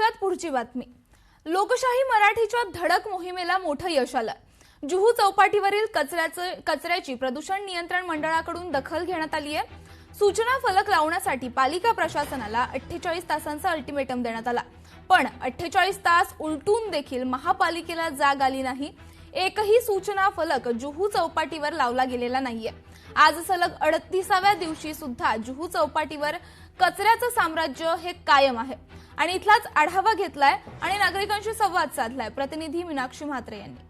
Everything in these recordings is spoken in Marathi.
पाहूयात पुढची बातमी। लोकशाही मराठीच्या धडक मोहिमेला मोठं यश आलं। जुहू चौपाटीवरील कचऱ्याची प्रदूषण नियंत्रण मंडळाकडून दखल घेण्यात आली आहे। सूचना फलक लावण्यासाठी पालिका प्रशासनाला 48 तासांचा अल्टिमेटम देण्यात आला, पण 48 तास उलटून देखील महापालिकेला जाग आली नाही। एकही सूचना फलक जुहू चौपाटीवर लावला गेलेला नाहीये। आज सलग 38व्या दिवशी सुद्धा जुहू चौपाटीवर कचऱ्याचं साम्राज्य हे कायम आहे आणि इथलाच आढावा घेतलाय आणि नागरिकांशी संवाद साधलाय प्रतिनिधी मीनाक्षी म्हात्रे यांनी।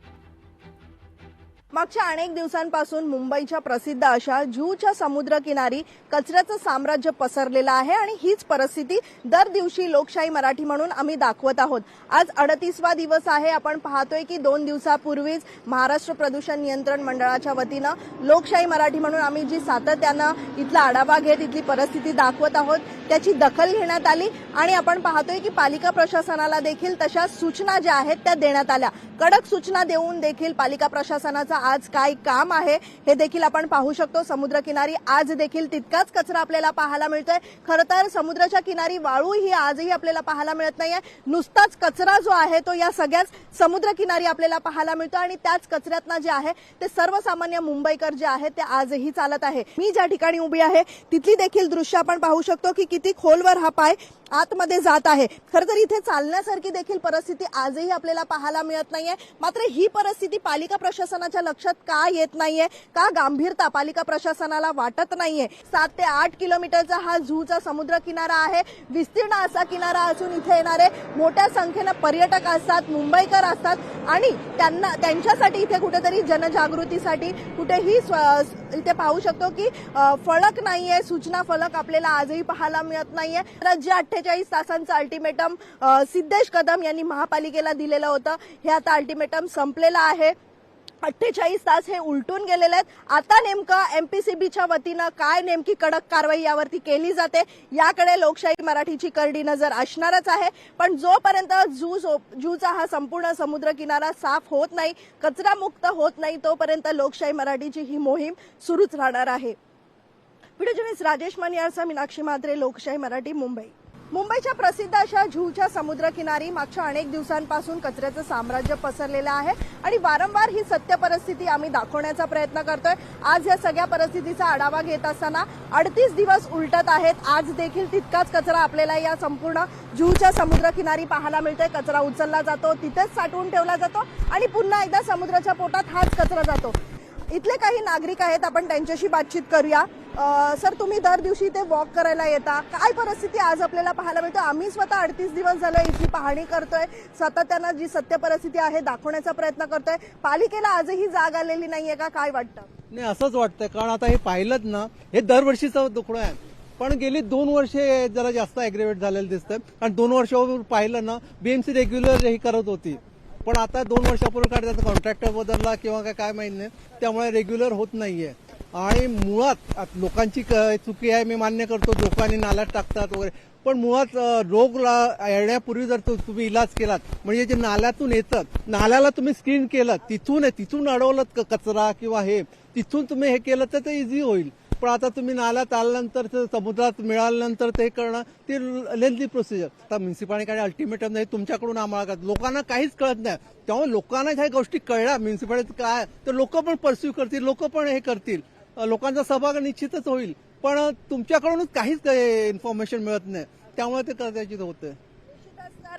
मागच्या अनेक दिवसांपासून मुंबईच्या प्रसिद्ध अशा जुहूच्या समुद्रकिनारी कचऱ्याचं साम्राज्य पसरलेलं आहे आणि हीच परिस्थिती दर दिवशी लोकशाही मराठी म्हणून आम्ही दाखवत आहोत। आज 38वा दिवस आहे। आपण पाहतोय की 2 दिवसापूर्वीच महाराष्ट्र प्रदूषण नियंत्रण मंडळाच्या वतीनं लोकशाही मराठी म्हणून आम्ही जी सातत्यानं इथला आढावा घेत इथली परिस्थिती दाखवत आहोत त्याची दखल घेण्यात आली आणि आपण पाहतोय की पालिका प्रशासनाला देखील तशा सूचना ज्या आहेत त्या देण्यात आल्या। कडक सूचना देऊन देखील पालिका प्रशासनाचा आज काय काम आहे हे देखील आपण पाहू शकतो। समुद्रकिनारी आज देखील तितकाच कचरा आपल्याला पाहायला मिळतोय। खरं तर समुद्राच्या किनारी वाळू ही आजही आपल्याला पाहायला मिळत नाहीये, नुसताच कचरा जो आहे तो या सगळ्याच समुद्रकिनारी आपल्याला पाहायला मिळतो आणि त्याच कचऱ्यातनं जे आहे ते सर्वसामान्य मुंबईकर जे आहेत ते आजही चालत आहे। मी ज्या ठिकाणी उभी आहे तिथली देखील दृश्य आपण पाहू शकतो की किती खोलवर हा पाय आतमध्ये जात आहे। खरं तर इथे चालण्यासारखी देखील परिस्थिती आजही आपल्याला पाहायला मिळत नाहीये। मात्र ही परिस्थिती पालिका प्रशासनाच्या लक्षात का येत नाहीये, का गांभीर्यता पालिका प्रशासनाला वाटत नाहीये। 7 ते 8 किलोमीटरचा हा जुहूचा समुद्र किनारा आहे। विस्तीर्ण असा किनारा असून इथे येणारे मोठ्या संख्येने पर्यटक असतात, मुंबईकर असतात आणि त्यांच्यासाठी इथे कुठेतरी जनजागृतीसाठी कुठेही इथे पाहू शकतो की फलक नाहीये, सूचना फलक आपल्याला आजही पाहायला मिळत नाहीये। तर जे 48 तासांचं अल्टिमेटम सिद्धेश कदम यांनी महापालिकेला दिलेलं होतं हे आता अल्टिमेटम संपलेलं आहे। 48 तास हे उलटून गेलेले आहेत। आता नेमकं एमपीसीबीच्या वतीनं काय नेमकी कडक कारवाई यावरती केली जाते याकडे लोकशाही मराठीची करडी नजर असणारच आहे। पण जोपर्यंत जुहूचा हा संपूर्ण समुद्र किनारा साफ होत नाही, कचरा मुक्त होत नाही, तोपर्यंत लोकशाही मराठीची ही मोहीम सुरूच राहणार आहे। व्हिडिओ जर्नलिस्ट राजेश मनियारसह मीनाक्षी म्हात्रे, लोकशाही मराठी, मुंबई। मुंबईच्या प्रसिद्ध अशा जुहूच्या समुद्रकिनारी मागच्या अनेक दिवसांपासून कचऱ्याचं साम्राज्य पसरलेलं आहे आणि वारंवार ही सत्य परिस्थिती आम्ही दाखवण्याचा प्रयत्न करतोय। आज या सगळ्या परिस्थितीचा आढावा घेत असताना 38 दिवस उलटत आहेत। आज देखील तितकाच कचरा आपल्याला या संपूर्ण जुहूच्या समुद्रकिनारी पाहायला मिळतोय। कचरा उचलला जातो, तिथेच साठवून ठेवला जातो आणि पुन्हा एकदा समुद्राच्या पोटात हाच कचरा जातो। इथले काही नागरिक आहेत, आपण त्यांच्याशी बातचीत करूया। सर, तुम्ही दर दिवशी इथे वॉक करायला येता, काय परिस्थिती आज आपल्याला पाहायला मिळते? आम्ही स्वतः 38 दिवस झाले इथली पाहणी करतोय, सातत्यानं जी सत्य परिस्थिती आहे दाखवण्याचा प्रयत्न करतोय। पालिकेला आजही जाग आलेली नाहीये का, काय वाटतं? नाही, असंच वाटतंय, कारण आता हे पाहिलंच ना, हे दरवर्षीचं दुखणं आहे, पण गेली 2 वर्षे जरा जास्त अॅग्रेवेट झालेलं दिसतंय। आणि 2 वर्षापूर्वी पाहिलं ना, बीएमसी रेग्युलर हे करत होती, पण आता 2 वर्षापूर्वी काय त्याचा कॉन्ट्रॅक्टर बदलला किंवा काय माहित नाही, त्यामुळे रेग्युलर होत नाहीये। आणि मुळात लोकांची चुकी आहे, मी मान्य करतो, लोकांनी नाल्यात टाकतात वगैरे, पण मुळात रोग येण्यापूर्वी जर तुम्ही इलाज केलात, म्हणजे जे नाल्यातून येतं, नाल्याला तुम्ही स्क्रीन केलं, तिथून अडवलं कचरा किंवा हे, तिथून तुम्ही हे केलं तर ते इझी होईल। पण आता तुम्ही नाल्यात आल्यानंतर समुद्रात मिळाल्यानंतर ते करणं ते लेंथी प्रोसिजर। आता म्युन्सिपालिटी अल्टिमेटम नाही तुमच्याकडून आम्हाला, लोकांना काहीच कळत नाही, त्यामुळे लोकांना ह्या गोष्टी कळल्या म्युन्सिपालिटी काय, तर लोक पण परस्यू करतील, लोक पण हे करतील, लोकांचा सहभाग निश्चितच होईल, पण तुमच्याकडूनच काहीच इन्फॉर्मेशन मिळत नाही, त्यामुळे ते कदाचित होतं।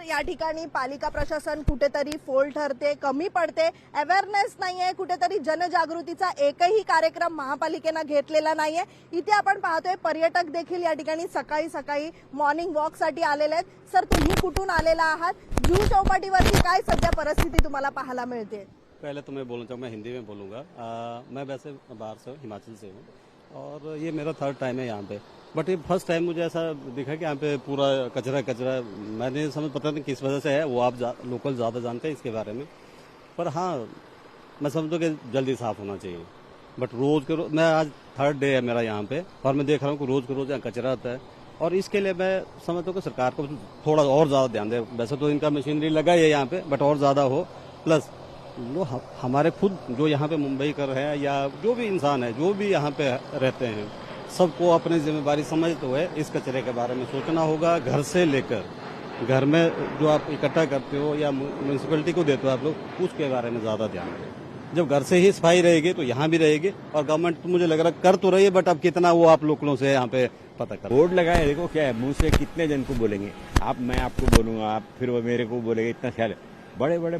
या ठिकाणी पालिका प्रशासन कुठेतरी फोल ठरते, कमी पडते, अवेअरनेस नाहीये, कुठेतरी जनजागृतीचा एकही कार्यक्रम महापालिकेनं घेतलेला नाहीये। इथे आपण पाहतोय पर्यटक देखील या ठिकाणी सकाळी सकाळी मॉर्निंग वॉक साठी आलेले आहेत। सर, तुम्ही कुठून आलेला आहात? जुहू चौपाटीवरती काय सध्या परिस्थिती तुम्हाला पाहायला मिळते? पहले तो मैं बोलना चाहूँगा, मैं हिंदी में बोलूँगा। मैं वैसे बाहर से हिमाचल से हूँ और ये मेरा 3rd टाइम है यहाँ पे, बट ये फर्स्ट टाइम मुझे ऐसा दिखा कि यहाँ पे पूरा कचरा मैंने समझ पता नहीं किस वजह से है, वो आप लोकल ज़्यादा जानते हैं इसके बारे में, पर हाँ मैं समझता हूँ कि जल्दी साफ होना चाहिए। बट रोज़ के रोज, मैं आज 3rd डे है मेरा यहाँ पे और मैं देख रहा हूँ कि रोज़ के रोज़ यहाँ कचरा आता है और इसके लिए मैं समझता हूँ कि सरकार को थोड़ा और ज़्यादा ध्यान दे। वैसे तो इनका मशीनरी लगा ही है यहाँ पे, बट और ज़्यादा हो, प्लस हमारे खुद जो यहाँ पे मुंबई कर है या जो भी इंसान है जो भी यहाँ पे रहते हैं, सबको अपनी जिम्मेदारी समझते हुए इस कचरे के बारे में सोचना होगा, घर से लेकर घर में जो आप इकट्ठा करते हो या म्यूनसिपैलिटी को देते हो आप लोग, उसके बारे में ज्यादा ध्यान दें। जब घर से ही सफाई रहेगी तो यहाँ भी रहेगी, और गवर्नमेंट तो मुझे लग रहा है कर तो रही है, बट अब कितना वो आप लोगों से यहाँ पे पता कर। बोर्ड लगाए, देखो क्या है, मुंह से कितने जन को बोलेंगे आप, मैं आपको बोलूंगा, आप फिर वो मेरे को बोलेंगे, इतना ख्याल है। बड़े बड़े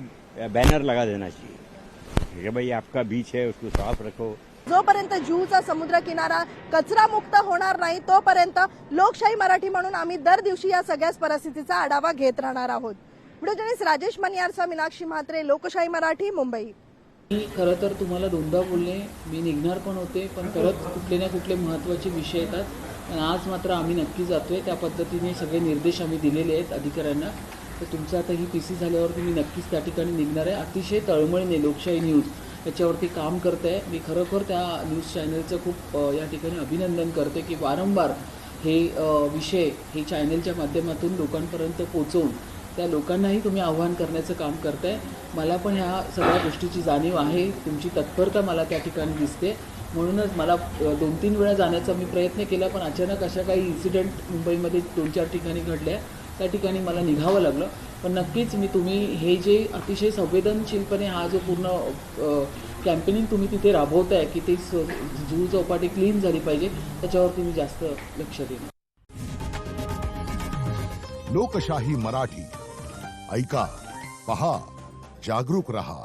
बैनर लगा देना चाहिए कि भाई आपका बीच है, उसको साफ रखो। जोपर्यंत जुहूचा समुद्र किनारा कचरा मुक्त होणार नाही तोपर्यंत लोकशाही मराठी म्हणून आम्ही दर दिवशी या सगळ्याच परिस्थितीचा आढावा घेत राहणार आहोत। व्हिडिओ जर्नलिस्ट राजेश मनियारचा मीनाक्षी म्हात्रे, लोकशाही मराठी, मुंबई। मी खरं तर तुम्हाला दोनदा बोलले, मी निघणार पण होते, पण परत कुठले ना कुठले महत्त्वाचे विषय येतात आणि आज मात्र आम्ही नक्की जातोय। त्या पद्धतीने सगळे निर्देश आम्ही दिलेले आहेत अधिकाऱ्यांना। तर तुमचं आता ही पीसी झाल्यावर तुम्ही नक्कीच त्या ठिकाणी निघणार आहे। अतिशय तळमळीने लोकशाही न्यूज याच्यावरती काम करत आहे। मी खरोखर त्या न्यूज चॅनलचं खूप या ठिकाणी अभिनंदन करते की वारंवार हे विषय हे चॅनलच्या माध्यमातून लोकांपर्यंत पोहोचवून त्या लोकांनाही तुम्ही आव्हान करण्याचं काम करताय। मला पण ह्या सगळ्या गोष्टीची जाणीव आहे, तुमची तत्परता मला त्या ठिकाणी दिसते। म्हणूनच मला 2-3 वेळा जाण्याचा मी प्रयत्न केला, पण अचानक अशा काही इन्सिडेंट मुंबईमध्ये 2-4 ठिकाणी घडल्या, त्या ठिकाणी मला निघावं लागलं। पण नक्कीच मी तुम्ही हे जे अतिशय संवेदनशीलपणे हा जो पूर्ण कॅम्पेनिंग तुम्ही तिथे राबवताय की ते जुहू चौपाटी क्लीन झाली पाहिजे, त्याच्यावरती मी जास्त लक्ष देईन। लोकशाही मराठी ऐका, पहा, जागरूक रहा।